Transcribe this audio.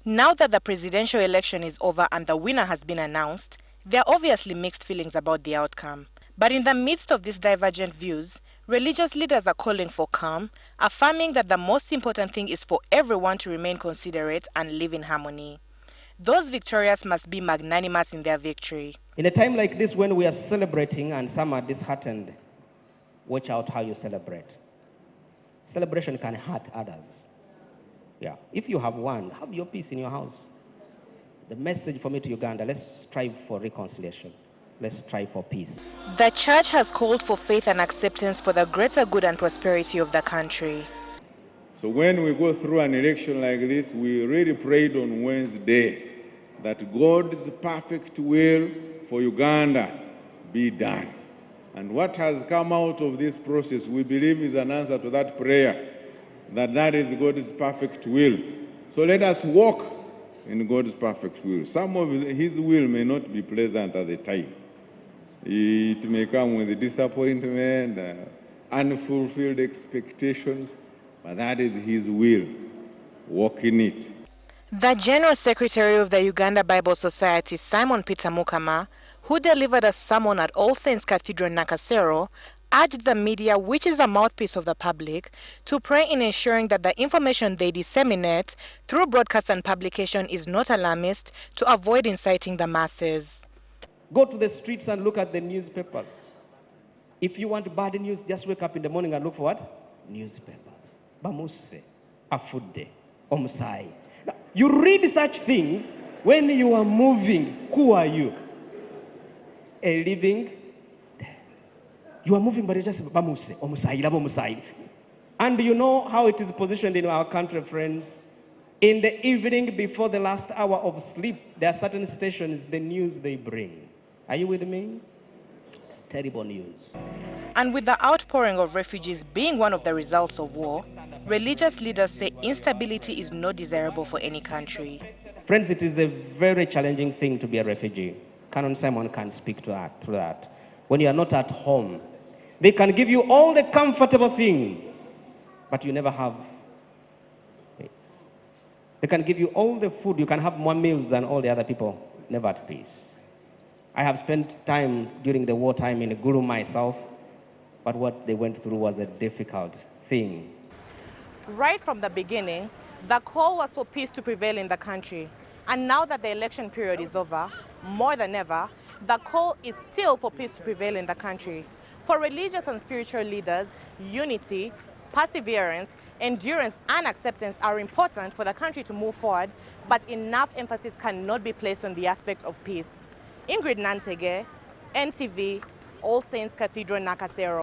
Now that the presidential election is over and the winner has been announced, there are obviously mixed feelings about the outcome. But in the midst of these divergent views, religious leaders are calling for calm, affirming that the most important thing is for everyone to remain considerate and live in harmony. Those victorious must be magnanimous in their victory. In a time like this, when we are celebrating and some are disheartened, watch out how you celebrate. Celebration can hurt others. Yeah. If you have one, have your peace in your house. The message for me to Uganda, let's strive for reconciliation. Let's strive for peace. The church has called for faith and acceptance for the greater good and prosperity of the country. So when we go through an election like this, we really prayed on Wednesday that God's perfect will for Uganda be done. And what has come out of this process, we believe, is an answer to that prayer, that is God's perfect will. So let us walk in God's perfect will. Some of His will may not be pleasant at the time. It may come with disappointment, unfulfilled expectations, but that is His will. Walk in it. The General Secretary of the Uganda Bible Society, Peter Mukhama, who delivered a sermon at All Saints Cathedral, Nakasero, urged the media, which is the mouthpiece of the public, to pray in ensuring that the information they disseminate through broadcast and publication is not alarmist, to avoid inciting the masses. Go to the streets and look at the newspapers. If you want bad news, just wake up in the morning and look for what? Newspapers. Bamuse, Afude, Omsai. Now, you read such things when you are moving. Who are you? A living. You are moving, but you just Bamuse, Omsai, Omsai. And you know how it is positioned in our country, friends? In the evening, before the last hour of sleep, there are certain stations, the news they bring. Are you with me? Terrible news. And with the outpouring of refugees being one of the results of war, religious leaders say instability is not desirable for any country. Friends, it is a very challenging thing to be a refugee. Canon Simon can speak to that. When you are not at home, they can give you all the comfortable things, but you never have. They can give you all the food. You can have more meals than all the other people, never at peace. I have spent time during the wartime in Guru myself, but what they went through was a difficult thing. Right from the beginning, the call was for peace to prevail in the country. And now that the election period is over, more than ever, the call is still for peace to prevail in the country. For religious and spiritual leaders, unity, perseverance, endurance, and acceptance are important for the country to move forward, but enough emphasis cannot be placed on the aspect of peace. Ingrid Nantege, NTV, All Saints Cathedral, Nakasero.